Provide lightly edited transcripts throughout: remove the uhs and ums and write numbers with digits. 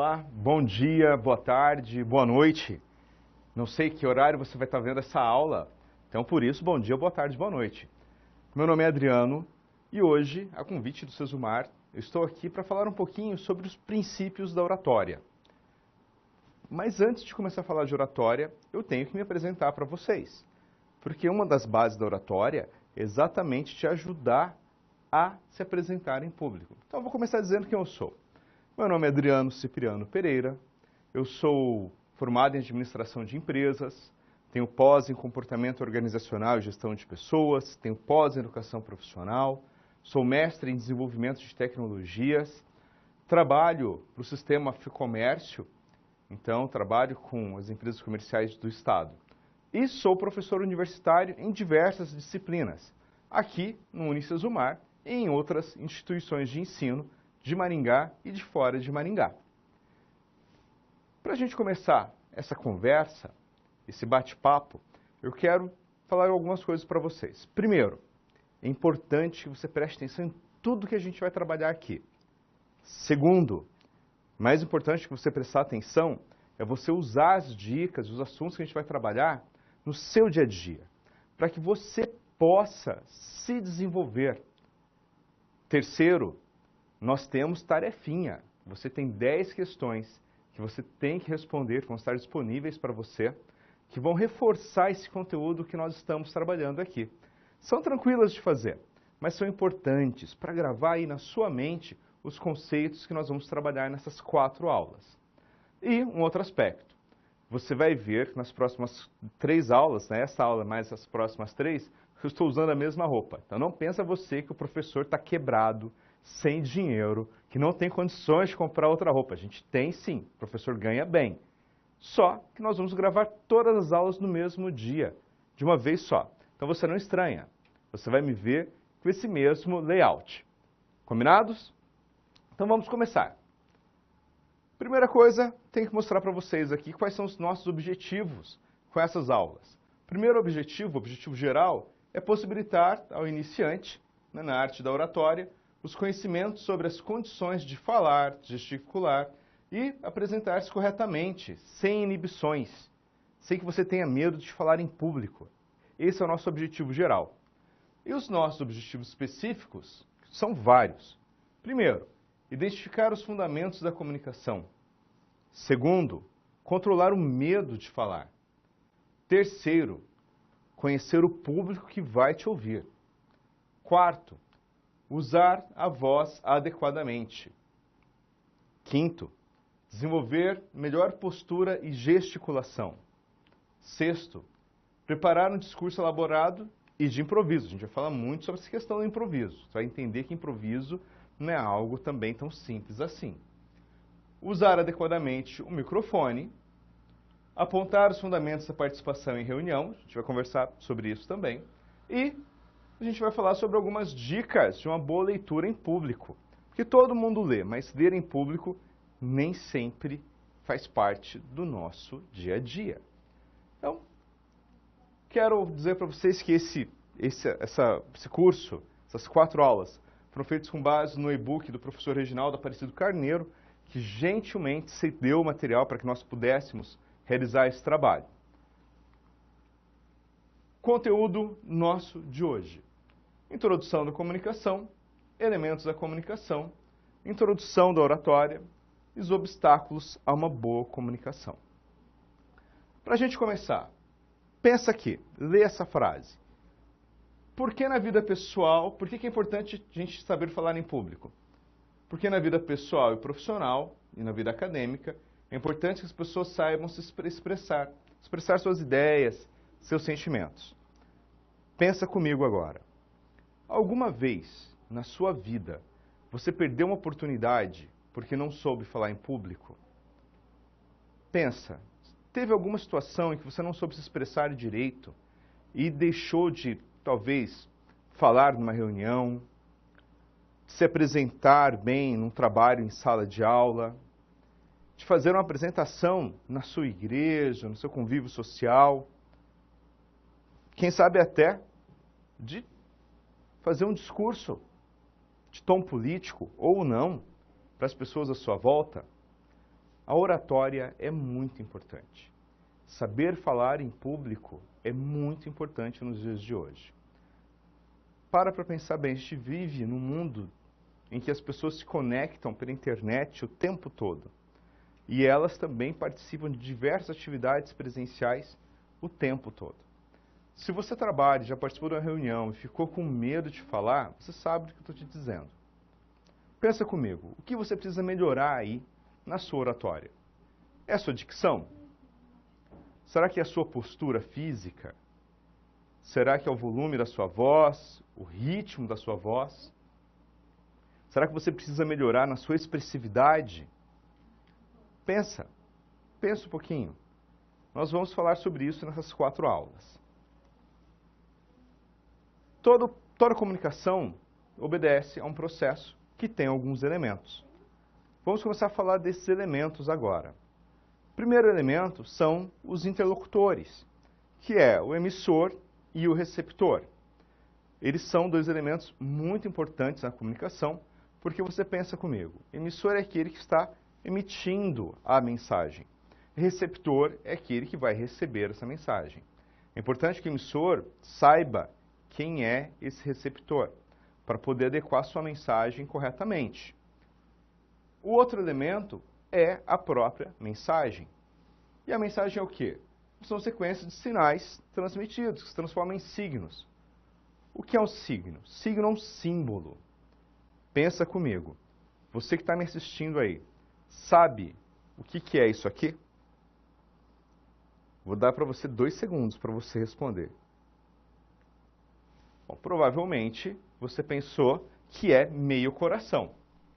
Olá, bom dia, boa tarde, boa noite. Não sei que horário você vai estar vendo essa aula, então por isso, bom dia, boa tarde, boa noite. Meu nome é Adriano e hoje, a convite do Sesumar, eu estou aqui para falar um pouquinho sobre os princípios da oratória. Mas antes de começar a falar de oratória, eu tenho que me apresentar para vocês, porque uma das bases da oratória é exatamente te ajudar a se apresentar em público. Então eu vou começar dizendo quem eu sou. Meu nome é Adriano Cipriano Pereira, eu sou formado em administração de empresas, tenho pós em comportamento organizacional e gestão de pessoas, tenho pós em educação profissional, sou mestre em desenvolvimento de tecnologias, trabalho para o sistema Ficomércio, então trabalho com as empresas comerciais do Estado. E sou professor universitário em diversas disciplinas, aqui no Unicesumar e em outras instituições de ensino de Maringá e de fora de Maringá. Para a gente começar essa conversa, esse bate-papo, eu quero falar algumas coisas para vocês. Primeiro, é importante que você preste atenção em tudo que a gente vai trabalhar aqui. Segundo, mais importante que você prestar atenção é você usar as dicas, os assuntos que a gente vai trabalhar no seu dia a dia, para que você possa se desenvolver. Terceiro, nós temos tarefinha. Você tem 10 questões que você tem que responder, que vão estar disponíveis para você, que vão reforçar esse conteúdo que nós estamos trabalhando aqui. São tranquilas de fazer, mas são importantes para gravar aí na sua mente os conceitos que nós vamos trabalhar nessas 4 aulas. E um outro aspecto, você vai ver nas próximas 3 aulas, né, essa aula mais as próximas 3, eu estou usando a mesma roupa. Então não pensa você que o professor está quebrado, sem dinheiro, que não tem condições de comprar outra roupa. A gente tem sim, o professor ganha bem. Só que nós vamos gravar todas as aulas no mesmo dia, de uma vez só. Então você não estranha, você vai me ver com esse mesmo layout. Combinados? Então vamos começar. Primeira coisa, tenho que mostrar para vocês aqui quais são os nossos objetivos com essas aulas. Primeiro objetivo, o objetivo geral, é possibilitar ao iniciante, né, na arte da oratória, os conhecimentos sobre as condições de falar, gesticular e apresentar-se corretamente, sem inibições, sem que você tenha medo de falar em público. Esse é o nosso objetivo geral. E os nossos objetivos específicos são vários. Primeiro, identificar os fundamentos da comunicação. Segundo, controlar o medo de falar. Terceiro, conhecer o público que vai te ouvir. Quarto, usar a voz adequadamente. Quinto, desenvolver melhor postura e gesticulação. Sexto, preparar um discurso elaborado e de improviso. A gente vai falar muito sobre essa questão do improviso. Você vai entender que improviso não é algo também tão simples assim. Usar adequadamente o microfone. Apontar os fundamentos da participação em reunião. A gente vai conversar sobre isso também. E a gente vai falar sobre algumas dicas de uma boa leitura em público. Porque todo mundo lê, mas ler em público nem sempre faz parte do nosso dia a dia. Então, quero dizer para vocês que esse curso, essas 4 aulas, foram feitas com base no e-book do professor Reginaldo Aparecido Carneiro, que gentilmente cedeu o material para que nós pudéssemos realizar esse trabalho. Conteúdo nosso de hoje. Introdução da comunicação, elementos da comunicação, introdução da oratória e os obstáculos a uma boa comunicação. Para a gente começar, pensa aqui, lê essa frase. Por que na vida pessoal, por que é importante a gente saber falar em público? Porque na vida pessoal e profissional, e na vida acadêmica, é importante que as pessoas saibam se expressar suas ideias, seus sentimentos. Pensa comigo agora. Alguma vez na sua vida você perdeu uma oportunidade porque não soube falar em público? Pensa, teve alguma situação em que você não soube se expressar direito e deixou de, talvez, falar numa reunião, se apresentar bem num trabalho em sala de aula, de fazer uma apresentação na sua igreja, no seu convívio social, quem sabe até de fazer um discurso de tom político ou não para as pessoas à sua volta? A oratória é muito importante. Saber falar em público é muito importante nos dias de hoje. Para pensar bem, a gente vive num mundo em que as pessoas se conectam pela internet o tempo todo. E elas também participam de diversas atividades presenciais o tempo todo. Se você trabalha, já participou de uma reunião e ficou com medo de falar, você sabe do que eu estou te dizendo. Pensa comigo, o que você precisa melhorar aí na sua oratória? É a sua dicção? Será que é a sua postura física? Será que é o volume da sua voz, o ritmo da sua voz? Será que você precisa melhorar na sua expressividade? Pensa um pouquinho. Nós vamos falar sobre isso nessas 4 aulas. Toda comunicação obedece a um processo que tem alguns elementos. Vamos começar a falar desses elementos agora. O primeiro elemento são os interlocutores, que é o emissor e o receptor. Eles são 2 elementos muito importantes na comunicação, porque você pensa comigo, emissor é aquele que está emitindo a mensagem. Receptor é aquele que vai receber essa mensagem. É importante que o emissor saiba quem é esse receptor, para poder adequar sua mensagem corretamente. O outro elemento é a própria mensagem. E a mensagem é o quê? São sequências de sinais transmitidos, que se transformam em signos. O que é um signo? Signo é um símbolo. Pensa comigo. Você que está me assistindo aí, sabe o que é isso aqui? Vou dar para você 2 segundos para você responder. Bom, provavelmente você pensou que é meio coração,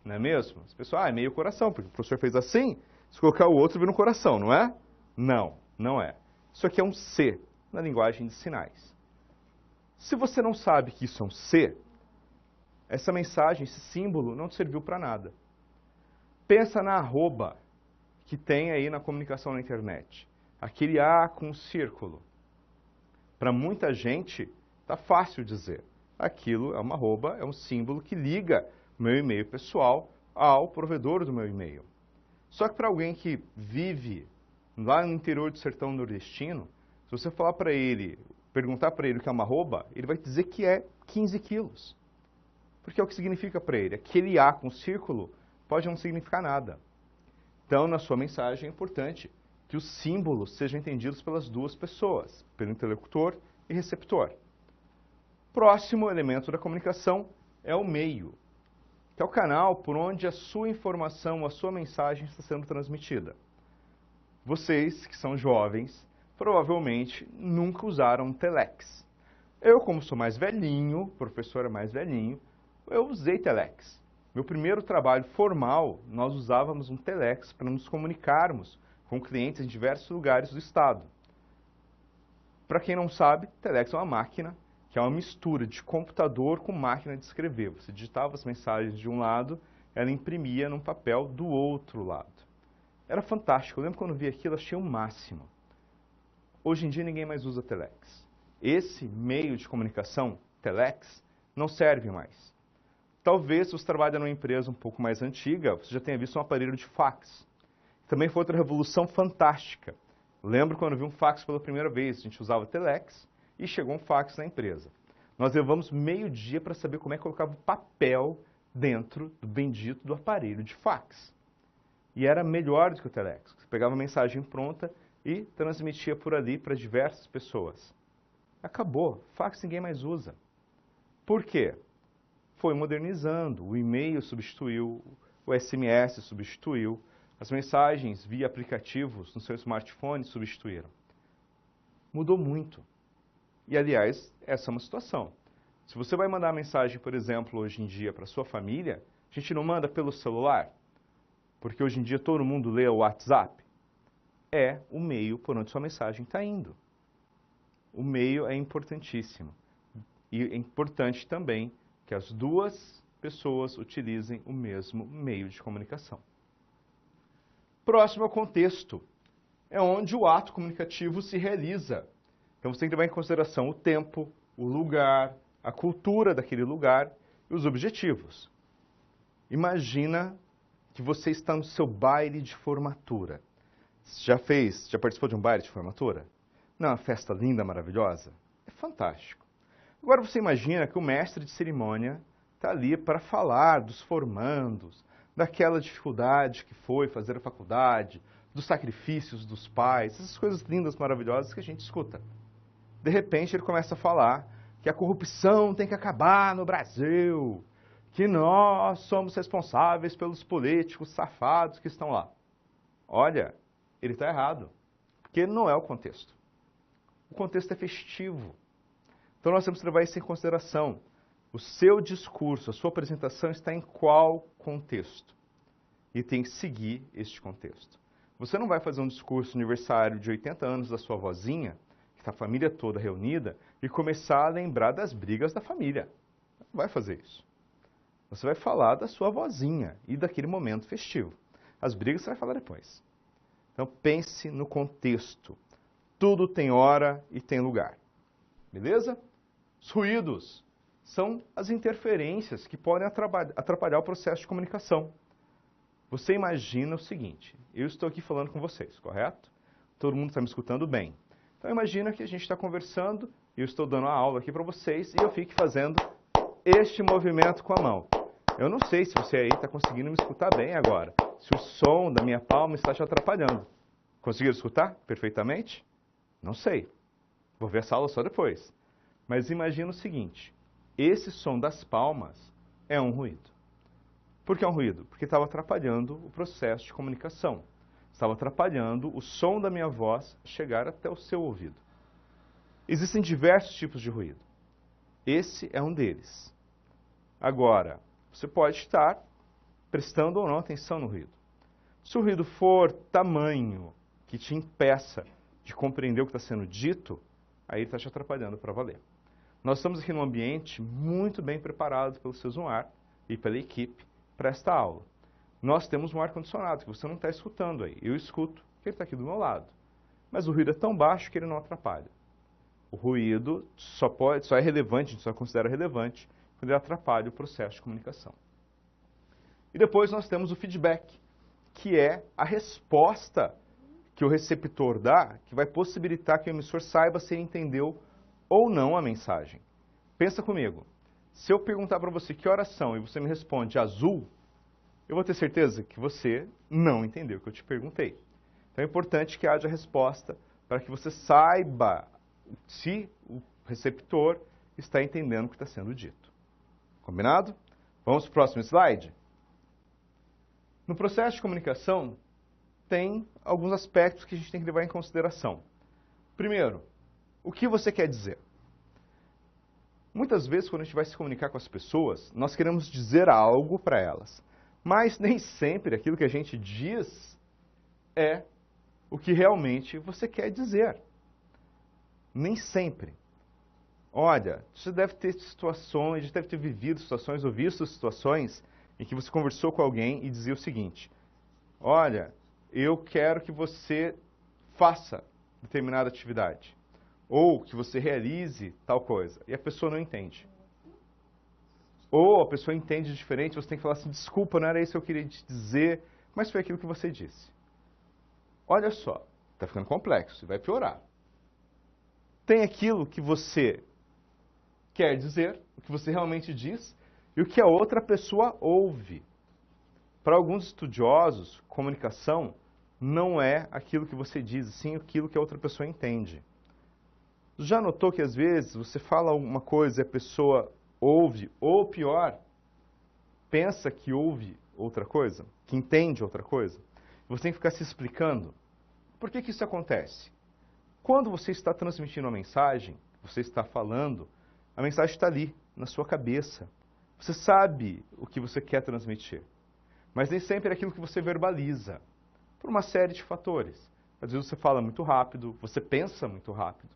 não é mesmo? As pessoas, é meio coração, porque o professor fez assim, se colocar o outro vira um coração, não é? Não, não é. Isso aqui é um C na linguagem de sinais. Se você não sabe que isso é um C, essa mensagem, esse símbolo, não te serviu para nada. Pensa na arroba que tem aí na comunicação na internet. Aquele A com um círculo. Para muita gente, está fácil dizer. Aquilo é uma arroba, é um símbolo que liga o meu e-mail pessoal ao provedor do meu e-mail. Só que para alguém que vive lá no interior do sertão nordestino, se você falar para ele, perguntar para ele o que é uma arroba, ele vai dizer que é 15 quilos. Porque é o que significa para ele. Aquele A com círculo pode não significar nada. Então, na sua mensagem é importante que os símbolos sejam entendidos pelas 2 pessoas, pelo interlocutor e receptor. Próximo elemento da comunicação é o meio, que é o canal por onde a sua informação, a sua mensagem está sendo transmitida. Vocês, que são jovens, provavelmente nunca usaram telex. Eu, como sou mais velhinho, o professor é mais velhinho, eu usei telex. Meu primeiro trabalho formal, nós usávamos um telex para nos comunicarmos com clientes em diversos lugares do estado. Para quem não sabe, telex é uma máquina que é uma mistura de computador com máquina de escrever. Você digitava as mensagens de um lado, ela imprimia num papel do outro lado. Era fantástico. Eu lembro quando vi aquilo, achei o máximo. Hoje em dia ninguém mais usa telex. Esse meio de comunicação, telex, não serve mais. Talvez, se você trabalha numa empresa um pouco mais antiga, você já tenha visto um aparelho de fax. Também foi outra revolução fantástica. Lembro quando vi um fax pela primeira vez, a gente usava telex e chegou um fax na empresa. Nós levamos meio dia para saber como é que colocava o papel dentro do bendito do aparelho de fax. E era melhor do que o telex. Você pegava a mensagem pronta e transmitia por ali para diversas pessoas. Acabou. Fax ninguém mais usa. Por quê? Foi modernizando. O e-mail substituiu, o SMS substituiu, as mensagens via aplicativos no seu smartphone substituíram. Mudou muito. E, aliás, essa é uma situação. Se você vai mandar mensagem, por exemplo, hoje em dia para sua família, a gente não manda pelo celular, porque hoje em dia todo mundo lê o WhatsApp. É o meio por onde sua mensagem está indo. O meio é importantíssimo. E é importante também que as 2 pessoas utilizem o mesmo meio de comunicação. Próximo ao contexto. É onde o ato comunicativo se realiza. Então você tem que levar em consideração o tempo, o lugar, a cultura daquele lugar e os objetivos. Imagina que você está no seu baile de formatura. Já participou de um baile de formatura? Não é uma festa linda, maravilhosa? É fantástico. Agora você imagina que o mestre de cerimônia está ali para falar dos formandos, daquela dificuldade que foi fazer a faculdade, dos sacrifícios dos pais, essas coisas lindas, maravilhosas que a gente escuta. De repente ele começa a falar que a corrupção tem que acabar no Brasil, que nós somos responsáveis pelos políticos safados que estão lá. Olha, ele está errado, porque não é o contexto. O contexto é festivo. Então nós temos que levar isso em consideração. O seu discurso, a sua apresentação está em qual contexto? E tem que seguir este contexto. Você não vai fazer um discurso aniversário de 80 anos da sua vozinha, que está a família toda reunida, e começar a lembrar das brigas da família. Não vai fazer isso. Você vai falar da sua vozinha e daquele momento festivo. As brigas você vai falar depois. Então pense no contexto. Tudo tem hora e tem lugar. Beleza? Os ruídos são as interferências que podem atrapalhar o processo de comunicação. Você imagina o seguinte, eu estou aqui falando com vocês, correto? Todo mundo está me escutando bem. Então imagina que a gente está conversando, eu estou dando a aula aqui para vocês e eu fique fazendo este movimento com a mão. Eu não sei se você aí está conseguindo me escutar bem agora, se o som da minha palma está te atrapalhando. Conseguiram escutar perfeitamente? Não sei. Vou ver essa aula só depois. Mas imagina o seguinte, esse som das palmas é um ruído. Por que é um ruído? Porque estava atrapalhando o processo de comunicação. Estava atrapalhando o som da minha voz chegar até o seu ouvido. Existem diversos tipos de ruído. Esse é um deles. Agora, você pode estar prestando ou não atenção no ruído. Se o ruído for tamanho que te impeça de compreender o que está sendo dito, aí ele está te atrapalhando para valer. Nós estamos aqui num ambiente muito bem preparado pelo Sesumar e pela equipe para esta aula. Nós temos um ar-condicionado que você não está escutando aí. Eu escuto, que ele está aqui do meu lado. Mas o ruído é tão baixo que ele não atrapalha. O ruído só é relevante, a gente só considera relevante quando ele atrapalha o processo de comunicação. E depois nós temos o feedback, que é a resposta que o receptor dá, que vai possibilitar que o emissor saiba se ele entendeu ou não a mensagem. Pensa comigo, se eu perguntar para você que horas são e você me responde azul, eu vou ter certeza que você não entendeu o que eu te perguntei. Então é importante que haja resposta para que você saiba se o receptor está entendendo o que está sendo dito. Combinado? Vamos para o próximo slide? No processo de comunicação, tem alguns aspectos que a gente tem que levar em consideração. Primeiro, o que você quer dizer? Muitas vezes, quando a gente vai se comunicar com as pessoas, nós queremos dizer algo para elas. Mas nem sempre aquilo que a gente diz é o que realmente você quer dizer. Nem sempre. Olha, você deve ter situações, já deve ter vivido situações ou visto situações em que você conversou com alguém e dizia o seguinte: olha, eu quero que você faça determinada atividade. Ou que você realize tal coisa. E a pessoa não entende. Ou a pessoa entende diferente, você tem que falar assim, desculpa, não era isso que eu queria te dizer, mas foi aquilo que você disse. Olha só, está ficando complexo e vai piorar. Tem aquilo que você quer dizer, o que você realmente diz, e o que a outra pessoa ouve. Para alguns estudiosos, comunicação não é aquilo que você diz, sim aquilo que a outra pessoa entende. Já notou que às vezes você fala uma coisa e a pessoa ouve, ou pior, pensa que ouve outra coisa, que entende outra coisa? Você tem que ficar se explicando. Por que isso acontece? Quando você está transmitindo uma mensagem, você está falando, a mensagem está ali, na sua cabeça. Você sabe o que você quer transmitir. Mas nem sempre é aquilo que você verbaliza, por uma série de fatores. Às vezes você fala muito rápido, você pensa muito rápido.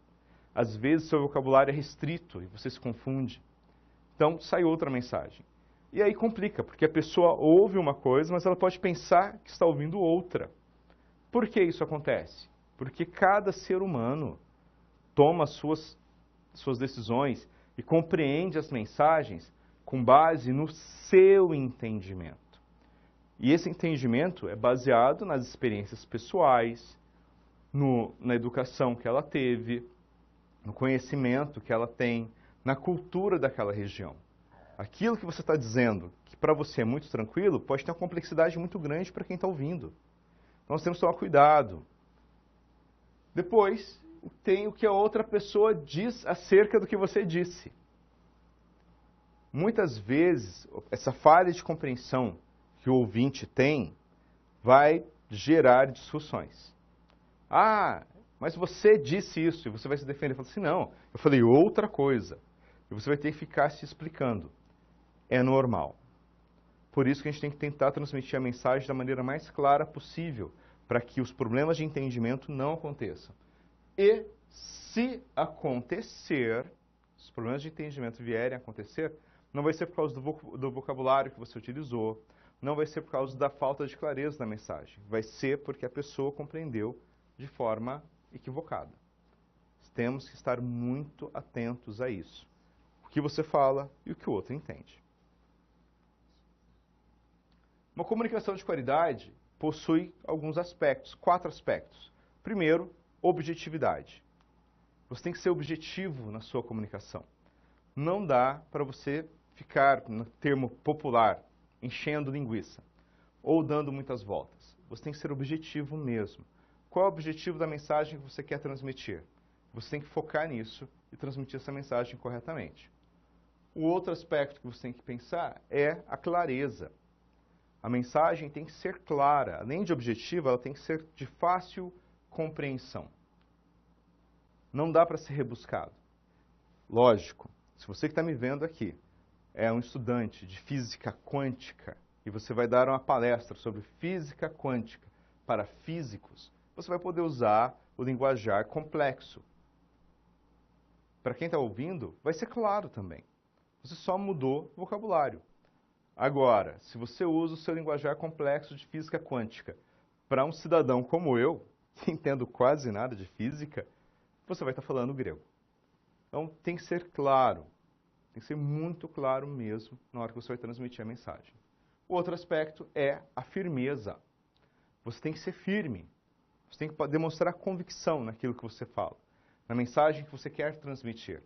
Às vezes seu vocabulário é restrito e você se confunde. Então sai outra mensagem. E aí complica, porque a pessoa ouve uma coisa, mas ela pode pensar que está ouvindo outra. Por que isso acontece? Porque cada ser humano toma suas decisões e compreende as mensagens com base no seu entendimento. E esse entendimento é baseado nas experiências pessoais, na educação que ela teve, no conhecimento que ela tem, na cultura daquela região. Aquilo que você está dizendo, que para você é muito tranquilo, pode ter uma complexidade muito grande para quem está ouvindo. Então nós temos que tomar cuidado. Depois, tem o que a outra pessoa diz acerca do que você disse. Muitas vezes, essa falha de compreensão que o ouvinte tem vai gerar discussões. Ah, mas você disse isso, e você vai se defender. Fala assim, não, eu falei outra coisa. E você vai ter que ficar se explicando. É normal. Por isso que a gente tem que tentar transmitir a mensagem da maneira mais clara possível, para que os problemas de entendimento não aconteçam. E, se acontecer, os problemas de entendimento vierem a acontecer, não vai ser por causa do vocabulário que você utilizou, não vai ser por causa da falta de clareza da mensagem, vai ser porque a pessoa compreendeu de forma equivocada. Temos que estar muito atentos a isso. O que você fala e o que o outro entende. Uma comunicação de qualidade possui alguns aspectos, 4 aspectos. Primeiro, objetividade. Você tem que ser objetivo na sua comunicação. Não dá para você ficar, no termo popular, enchendo linguiça ou dando muitas voltas. Você tem que ser objetivo mesmo. Qual é o objetivo da mensagem que você quer transmitir? Você tem que focar nisso e transmitir essa mensagem corretamente. O outro aspecto que você tem que pensar é a clareza. A mensagem tem que ser clara. Além de objetiva, ela tem que ser de fácil compreensão. Não dá para ser rebuscado. Lógico, se você que está me vendo aqui é um estudante de física quântica e você vai dar uma palestra sobre física quântica para físicos, você vai poder usar o linguajar complexo. Para quem está ouvindo, vai ser claro também. Você só mudou o vocabulário. Agora, se você usa o seu linguajar complexo de física quântica para um cidadão como eu, que entendo quase nada de física, você vai estar falando grego. Então, tem que ser claro, tem que ser muito claro mesmo na hora que você vai transmitir a mensagem. O outro aspecto é a firmeza. Você tem que ser firme, você tem que demonstrar convicção naquilo que você fala, na mensagem que você quer transmitir.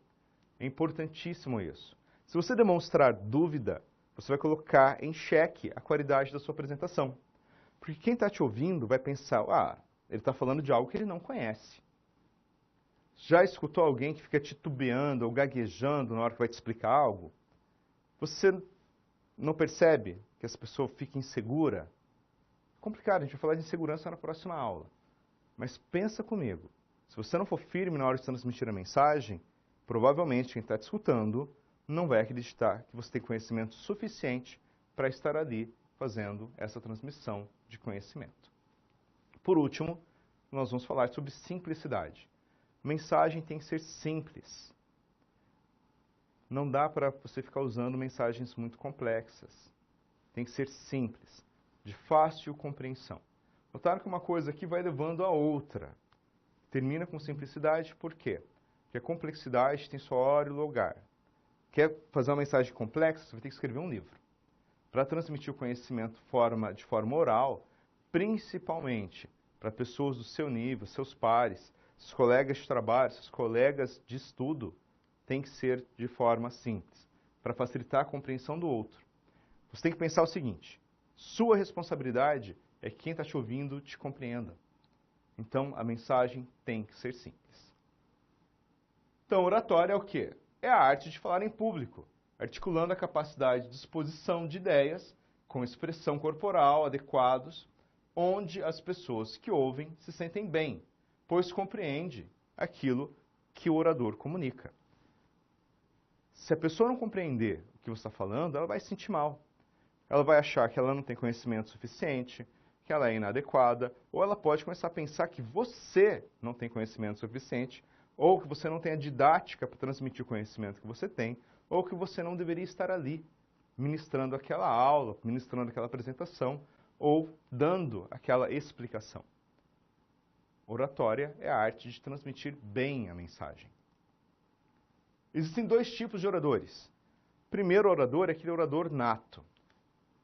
É importantíssimo isso. Se você demonstrar dúvida, você vai colocar em xeque a qualidade da sua apresentação. Porque quem está te ouvindo vai pensar, ele está falando de algo que ele não conhece. Já escutou alguém que fica titubeando ou gaguejando na hora que vai te explicar algo? Você não percebe que essa pessoa fica insegura? É complicado, a gente vai falar de insegurança na próxima aula. Mas pensa comigo, se você não for firme na hora de transmitir a mensagem, provavelmente quem está te escutando não vai acreditar que você tem conhecimento suficiente para estar ali fazendo essa transmissão de conhecimento. Por último, nós vamos falar sobre simplicidade. Mensagem tem que ser simples. Não dá para você ficar usando mensagens muito complexas. Tem que ser simples, de fácil compreensão. Notaram que uma coisa aqui vai levando a outra. Termina com simplicidade, por quê? Porque a complexidade tem sua hora e lugar. Quer fazer uma mensagem complexa? Você vai ter que escrever um livro. Para transmitir o conhecimento de forma oral, principalmente para pessoas do seu nível, seus pares, seus colegas de trabalho, seus colegas de estudo, tem que ser de forma simples, para facilitar a compreensão do outro. Você tem que pensar o seguinte, sua responsabilidade é que quem está te ouvindo te compreenda. Então, a mensagem tem que ser simples. Então, oratória é o quê? É a arte de falar em público, articulando a capacidade de exposição de ideias com expressão corporal adequados, onde as pessoas que ouvem se sentem bem, pois compreende aquilo que o orador comunica. Se a pessoa não compreender o que você está falando, ela vai se sentir mal. Ela vai achar que ela não tem conhecimento suficiente, que ela é inadequada, ou ela pode começar a pensar que você não tem conhecimento suficiente, ou que você não tem a didática para transmitir o conhecimento que você tem, ou que você não deveria estar ali, ministrando aquela aula, ministrando aquela apresentação, ou dando aquela explicação. Oratória é a arte de transmitir bem a mensagem. Existem 2 tipos de oradores. O primeiro orador é aquele orador nato.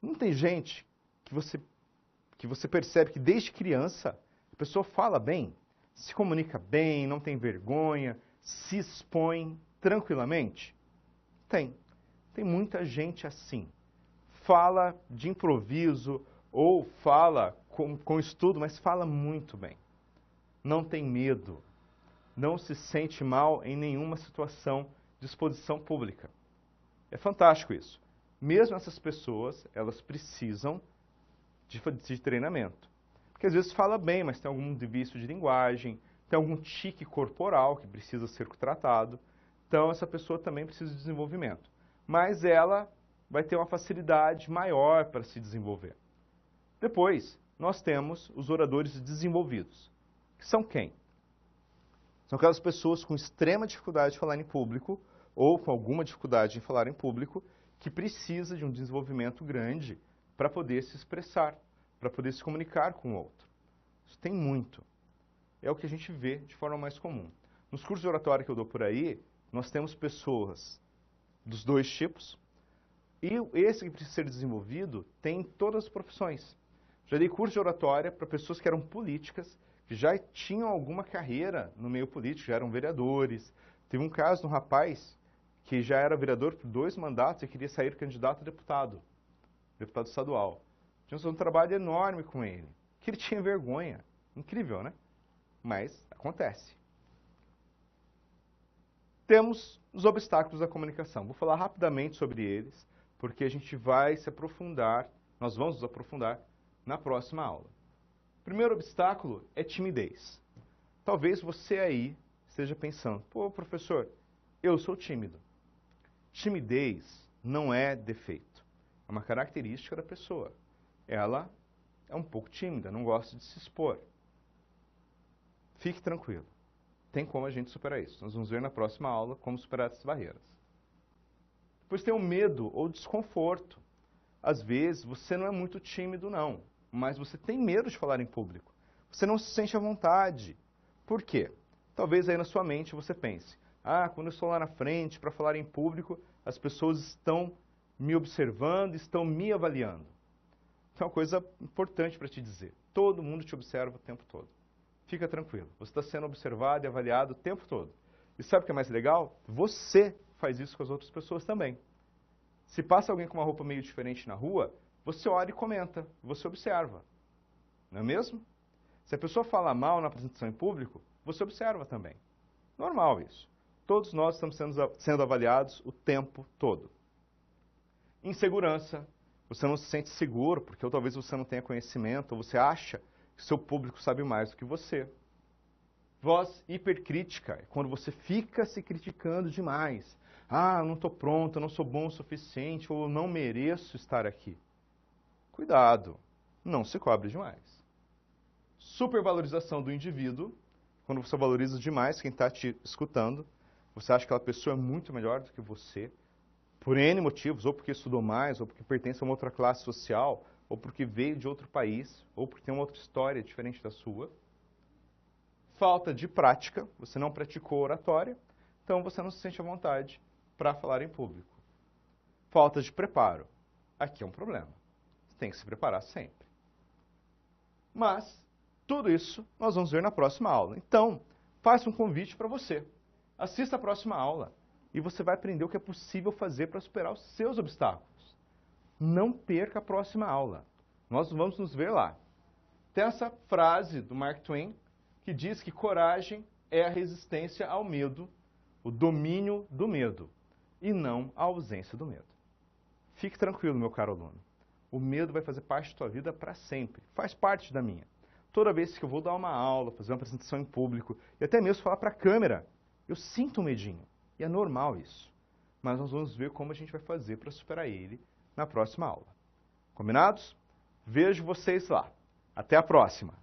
Não tem gente que você percebe que desde criança a pessoa fala bem, se comunica bem, não tem vergonha, se expõe tranquilamente? Tem. Tem muita gente assim. Fala de improviso ou fala com estudo, mas fala muito bem. Não tem medo. Não se sente mal em nenhuma situação de exposição pública. É fantástico isso. Mesmo essas pessoas, elas precisam de treinamento. Porque às vezes fala bem, mas tem algum vício de linguagem, tem algum tique corporal que precisa ser tratado. Então, essa pessoa também precisa de desenvolvimento. Mas ela vai ter uma facilidade maior para se desenvolver. Depois, nós temos os oradores desenvolvidos. Que são quem? São aquelas pessoas com extrema dificuldade de falar em público ou com alguma dificuldade em falar em público que precisa de um desenvolvimento grande para poder se expressar, para poder se comunicar com o outro. Isso tem muito. É o que a gente vê de forma mais comum. Nos cursos de oratória que eu dou por aí, nós temos pessoas dos dois tipos, e esse que precisa ser desenvolvido tem em todas as profissões. Já dei curso de oratória para pessoas que eram políticas, que já tinham alguma carreira no meio político, já eram vereadores. Teve um caso de um rapaz que já era vereador por 2 mandatos e queria sair candidato a deputado estadual. Tínhamos um trabalho enorme com ele, que ele tinha vergonha. Incrível, né? Mas acontece. Temos os obstáculos da comunicação. Vou falar rapidamente sobre eles, porque a gente vai se aprofundar, nós vamos nos aprofundar na próxima aula. O primeiro obstáculo é timidez. Talvez você aí esteja pensando, pô, professor, eu sou tímido. Timidez não é defeito, é uma característica da pessoa. Ela é um pouco tímida, não gosta de se expor. Fique tranquilo. Tem como a gente superar isso. Nós vamos ver na próxima aula como superar essas barreiras. Depois tem o medo ou desconforto. Às vezes você não é muito tímido, não, mas você tem medo de falar em público. Você não se sente à vontade. Por quê? Talvez aí na sua mente você pense, quando eu estou lá na frente para falar em público, as pessoas estão me observando, estão me avaliando. Então, é uma coisa importante para te dizer. Todo mundo te observa o tempo todo. Fica tranquilo. Você está sendo observado e avaliado o tempo todo. E sabe o que é mais legal? Você faz isso com as outras pessoas também. Se passa alguém com uma roupa meio diferente na rua, você olha e comenta, você observa. Não é mesmo? Se a pessoa fala mal na apresentação em público, você observa também. Normal isso. Todos nós estamos sendo avaliados o tempo todo. Insegurança. Você não se sente seguro, porque ou talvez você não tenha conhecimento, ou você acha que seu público sabe mais do que você. Voz hipercrítica, é quando você fica se criticando demais. Eu não estou pronto, eu não sou bom o suficiente, ou eu não mereço estar aqui. Cuidado, não se cobre demais. Supervalorização do indivíduo, quando você valoriza demais quem está te escutando, você acha que aquela pessoa é muito melhor do que você, por N motivos, ou porque estudou mais, ou porque pertence a uma outra classe social, ou porque veio de outro país, ou porque tem uma outra história diferente da sua. Falta de prática, você não praticou oratória, então você não se sente à vontade para falar em público. Falta de preparo. Aqui é um problema. Você tem que se preparar sempre. Mas, tudo isso nós vamos ver na próxima aula. Então, faça um convite para você. Assista a próxima aula e você vai aprender o que é possível fazer para superar os seus obstáculos. Não perca a próxima aula. Nós vamos nos ver lá. Tem essa frase do Mark Twain que diz que coragem é a resistência ao medo, o domínio do medo, e não a ausência do medo. Fique tranquilo, meu caro aluno. O medo vai fazer parte da tua vida para sempre. Faz parte da minha. Toda vez que eu vou dar uma aula, fazer uma apresentação em público, e até mesmo falar para a câmera, eu sinto um medinho. E é normal isso. Mas nós vamos ver como a gente vai fazer para superar ele na próxima aula. Combinados? Vejo vocês lá. Até a próxima!